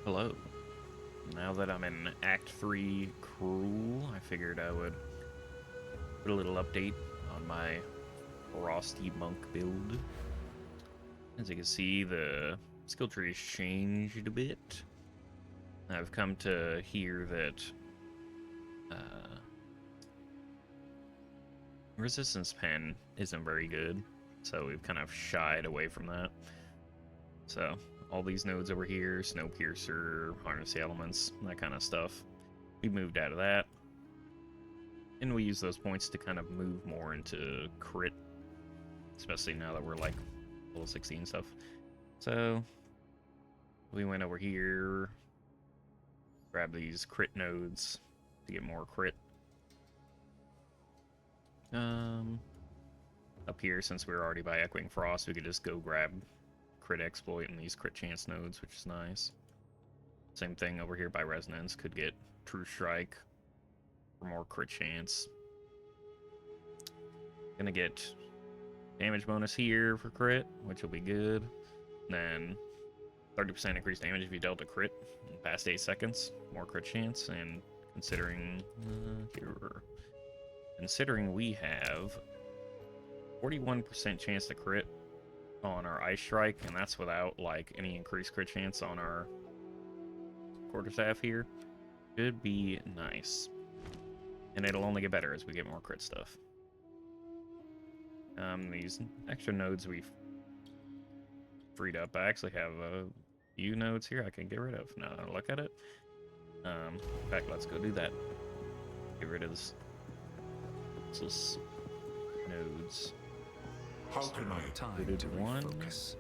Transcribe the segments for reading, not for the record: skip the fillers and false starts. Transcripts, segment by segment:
Hello. Now that I'm in Act 3 Cruel, I figured I would put a little update on my Frosty Monk build. As you can see, the skill tree has changed a bit. I've come to hear that Resistance Pen isn't very good, so we've kind of shied away from that. So, all these nodes over here, Snowpiercer, Harness the Elements, that kind of stuff, we moved out of that. And we use those points to kind of move more into crit, especially now that we're like level 16 stuff. So we went over here, grab these crit nodes to get more crit. Up here, since we were already by Echoing Frost, we could just go grab crit exploit and these crit chance nodes, which is nice. Same thing over here by Resonance, could get True Strike for more crit chance. Gonna get damage bonus here for crit, which will be good. Then 30% increased damage if you dealt a crit in the past 8 seconds. More crit chance, and considering we have 41% chance to crit on our Ice Strike, and that's without like any increased crit chance on our quarterstaff here. Should be nice. And it'll only get better as we get more crit stuff. These extra nodes we've freed up. I actually have a few nodes here I can get rid of. Now that I look at it. In fact, let's go do that. Get rid of this nodes. How can I time to one? refocus?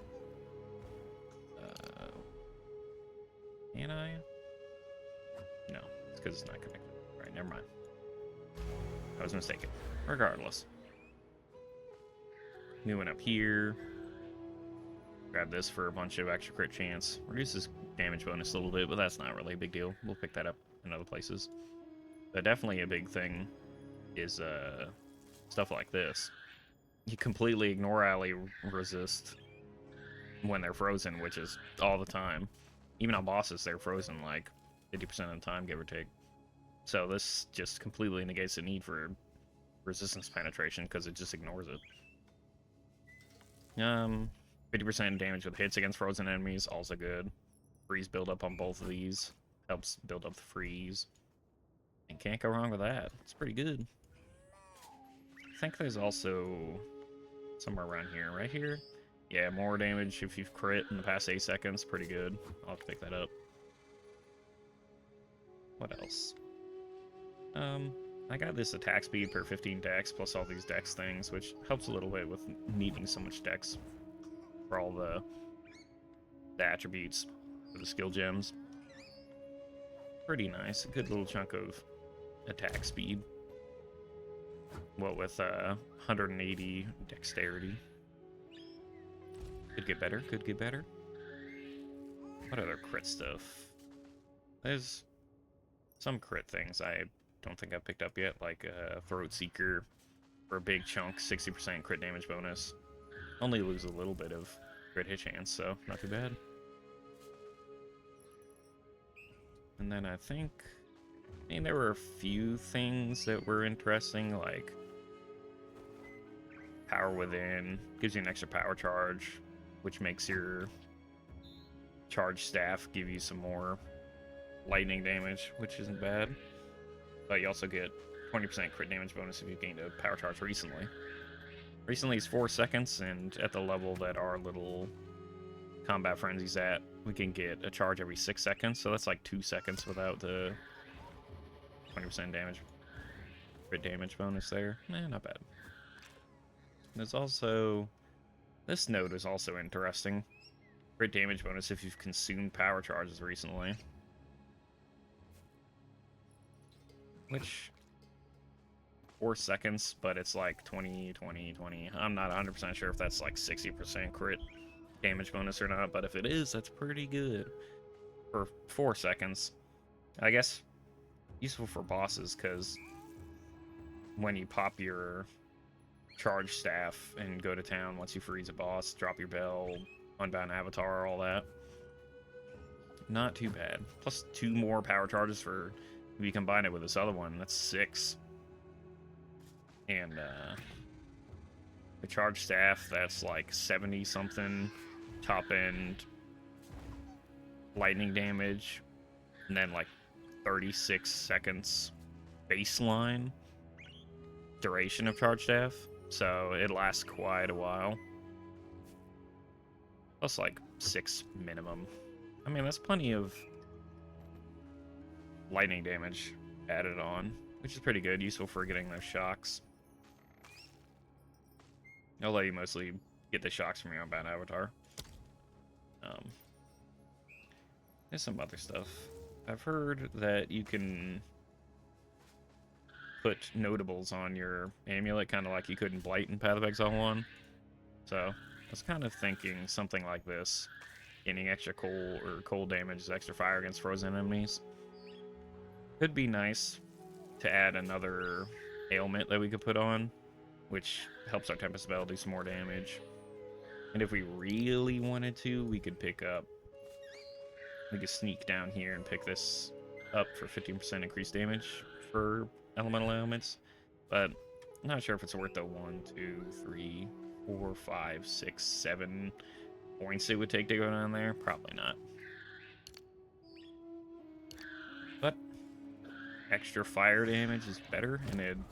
Can I? No, it's because it's not connected. Alright, never mind. I was mistaken. Regardless. New one up here. Grab this for a bunch of extra crit chance. Reduces damage bonus a little bit, but that's not really a big deal. We'll pick that up in other places. But definitely a big thing is stuff like this. You completely ignore ally resist when they're frozen, which is all the time. Even on bosses, they're frozen like 50% of the time, give or take. So this just completely negates the need for resistance penetration because it just ignores it. 50% damage with hits against frozen enemies, also good. Freeze buildup on both of these helps build up the freeze. And can't go wrong with that. It's pretty good. I think there's also somewhere around here, right here. Yeah, more damage if you've crit in the past 8 seconds. Pretty good. I'll have to pick that up. What else? I got this attack speed per 15 dex plus all these dex things, which helps a little bit with needing so much dex for all the attributes for the skill gems. Pretty nice. A good little chunk of attack speed. What with 180 dexterity. Could get better, could get better. What other crit stuff? There's some crit things I don't think I've picked up yet, like Throat Seeker for a big chunk, 60% crit damage bonus. Only lose a little bit of crit hit chance, so not too bad. And then I mean, there were a few things that were interesting, like Power Within gives you an extra power charge, which makes your charge staff give you some more lightning damage, which isn't bad. But you also get 20% crit damage bonus if you gained a power charge recently. Recently is 4 seconds, and at the level that our little combat frenzy's at, we can get a charge every 6 seconds, so that's like 2 seconds without the 20% damage crit damage bonus there. Not bad. There's also this node is also interesting. Crit damage bonus if you've consumed power charges recently. Which 4 seconds, but it's like 20, 20, 20. I'm not 100% sure if that's like 60% crit damage bonus or not, but if it is, that's pretty good. For 4 seconds. I guess useful for bosses, because when you pop your charge staff and go to town, once you freeze a boss, drop your bell, unbound avatar, all that, Not too bad. Plus 2 more power charges for if you combine it with this other one. That's 6. And the charge staff, that's like 70 something top end lightning damage, and then like 36 seconds baseline duration of charge staff, so it lasts quite a while. Plus like 6 minimum. I mean, that's plenty of lightning damage added on, which is pretty good, useful for getting those shocks. I'll let you mostly get the shocks from your Unbound Avatar. There's some other stuff. I've heard that you can put notables on your amulet, kind of like you could in Blight in Path of Exile 1. So, I was kind of thinking something like this. Gaining extra cold damage, extra fire against frozen enemies. Could be nice to add another ailment that we could put on, which helps our Tempest Spell do some more damage. And if we really wanted to, we could pick up... We could sneak down here and pick this up for 15% increased damage for elemental ailments. But I'm not sure if it's worth the 1, 2, 3, 4, 5, 6, 7 points it would take to go down there. Probably not. But extra fire damage is better, and it'd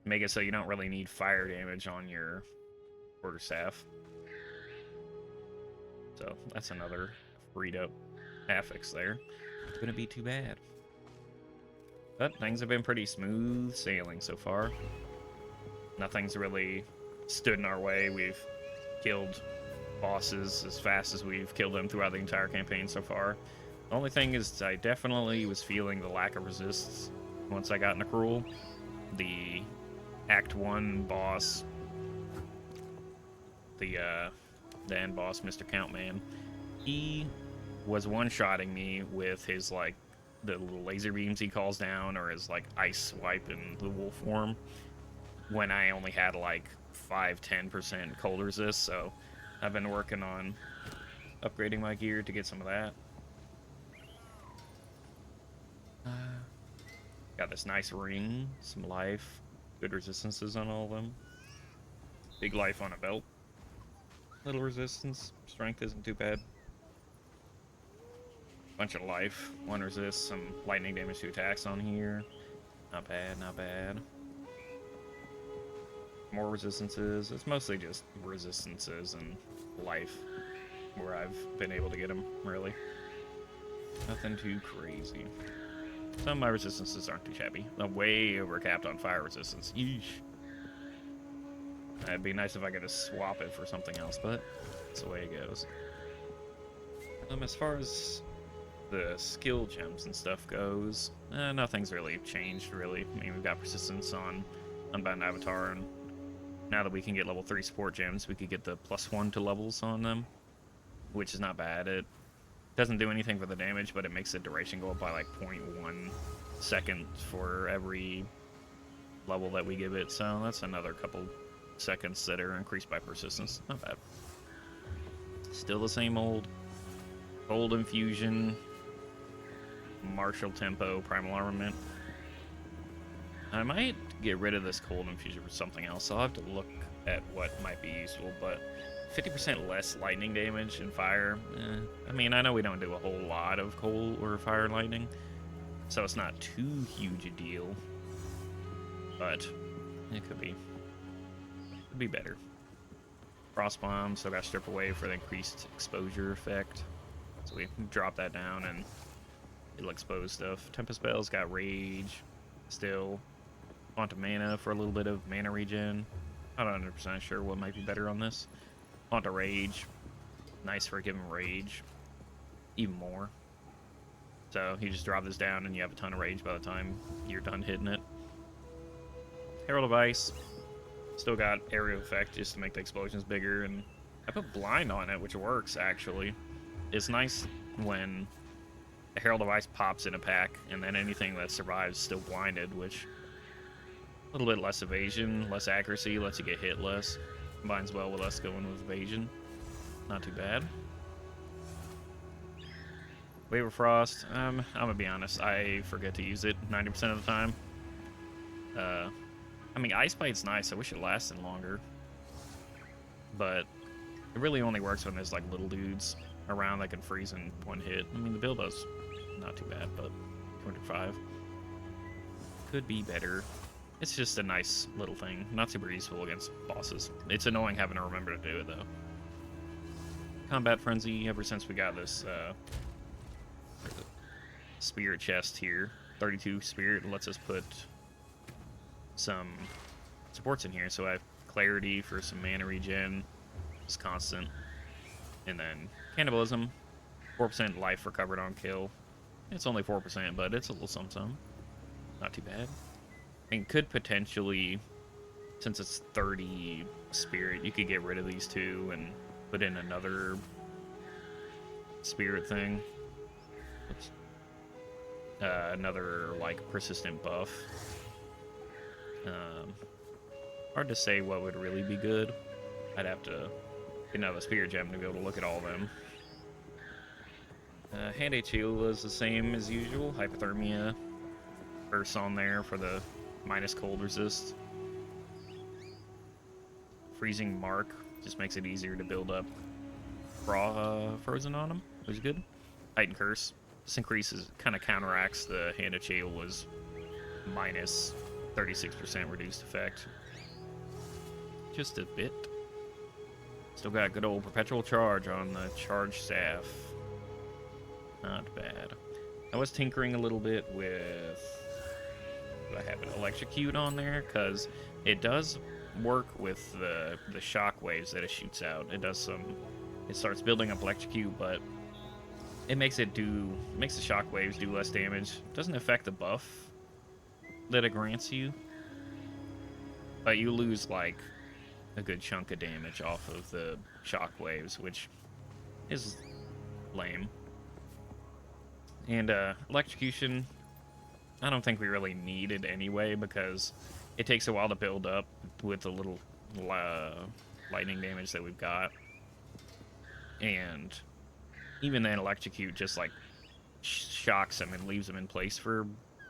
make it so you don't really need fire damage on your quarterstaff. So that's another freed up affix there. It's gonna be too bad. But things have been pretty smooth sailing so far. Nothing's really stood in our way. We've killed bosses as fast as we've killed them throughout the entire campaign so far. The only thing is I definitely was feeling the lack of resists once I got into Cruel. The Act 1 boss, the end boss, Mr. Countman, he was one-shotting me with his, like, the little laser beams he calls down, or his, like, ice swipe in the wolf form, when I only had, like, 5-10% cold resist, so I've been working on upgrading my gear to get some of that. Got this nice ring, some life, good resistances on all of them. Big life on a belt. Little resistance, strength isn't too bad. Bunch of life, 1 resist, some lightning damage to attacks on here. Not bad, not bad. More resistances. It's mostly just resistances and life where I've been able to get them, really. Nothing too crazy. Some of my resistances aren't too shabby. I'm way overcapped on fire resistance. Yeesh. It'd be nice if I could just swap it for something else, but that's the way it goes. As far as the skill gems and stuff goes, nothing's really changed, really. I mean, we've got persistence on Unbound Avatar, and now that we can get level 3 support gems, we could get the +1 to levels on them, which is not bad. It doesn't do anything for the damage, but it makes the duration go up by like 0.1 second for every level that we give it, so that's another couple seconds that are increased by persistence. Not bad. Still the same old Cold Infusion, Martial Tempo, Primal Armament. I might get rid of this Cold Infusion for something else. I'll have to look at what might be useful, but 50% less lightning damage and fire. I mean, I know we don't do a whole lot of cold or fire and lightning, so it's not too huge a deal, but it could be better. Frost Bomb, so got Strip Away for the increased exposure effect. So we drop that down and it'll expose stuff. Tempest Spell's got Rage still. Quantum Mana for a little bit of mana regen. Not 100% sure what might be better on this. Onto Rage. Nice for giving Rage even more. So you just drop this down and you have a ton of Rage by the time you're done hitting it. Herald of Ice. Still got area effect just to make the explosions bigger, and I put blind on it, which works actually. It's nice when a Herald of Ice pops in a pack, and then anything that survives is still blinded, which a little bit less evasion, less accuracy, lets you get hit less. Combines well with us going with evasion. Not too bad. Wave of Frost. I'm gonna be honest. I forget to use it 90% of the time. I mean, Ice Bite's nice. I wish it lasted longer, but it really only works when there's like little dudes around that can freeze in one hit. I mean, the build does not too bad, but 205 could be better. It's just a nice little thing. Not super useful against bosses. It's annoying having to remember to do it, though. Combat Frenzy, ever since we got this spirit chest here, 32 spirit, lets us put some supports in here. So I have Clarity for some mana regen, it's constant. And then Cannibalism, 4% life recovered on kill. It's only 4%, but it's a little something. Not too bad. And could potentially, since it's 30 spirit, you could get rid of these two and put in another spirit thing. Oops. Another, like, persistent buff. Hard to say what would really be good. I'd have to get another spirit gem to be able to look at all of them. Hand Heal is the same as usual. Hypothermia. Burst on there for the minus cold resist. Freezing Mark just makes it easier to build up frozen on them, which is good. Titan Curse. This increases, kind of counteracts the Hand of Cheil was minus 36% reduced effect. Just a bit. Still got good old Perpetual Charge on the Charge Staff. Not bad. I was tinkering a little bit with... I have an Electrocute on there, because it does work with the shock waves that it shoots out. It does some... It starts building up Electrocute, but it makes the shock waves do less damage. It doesn't affect the buff that it grants you, but you lose, like, a good chunk of damage off of the shock waves, which is lame. And Electrocution, I don't think we really need it anyway, because it takes a while to build up with the little lightning damage that we've got. And even then, Electrocute just, like, shocks them and leaves them in place for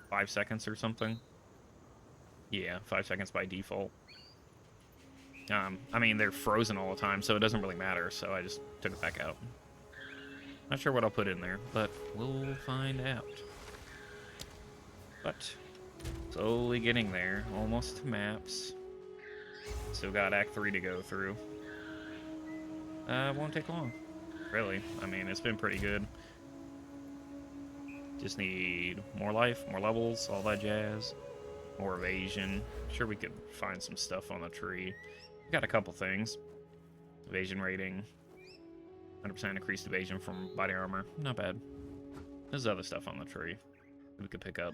5 seconds or something. Yeah, 5 seconds by default. I mean, they're frozen all the time, so it doesn't really matter, so I just took it back out. Not sure what I'll put in there, but we'll find out. But, slowly getting there. Almost to maps. Still got Act 3 to go through. Won't take long. Really. I mean, it's been pretty good. Just need more life, more levels, all that jazz. More evasion. Sure we could find some stuff on the tree. Got a couple things. Evasion rating. 100% increased evasion from body armor. Not bad. There's other stuff on the tree that we could pick up.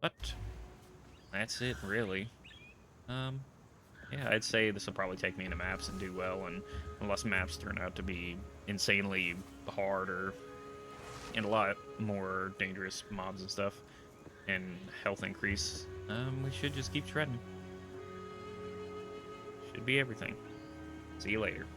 But that's it, really. Yeah, I'd say this will probably take me into maps and do well, and unless maps turn out to be insanely hard and a lot more dangerous mobs and stuff, and health increase, we should just keep shredding. Should be everything. See you later.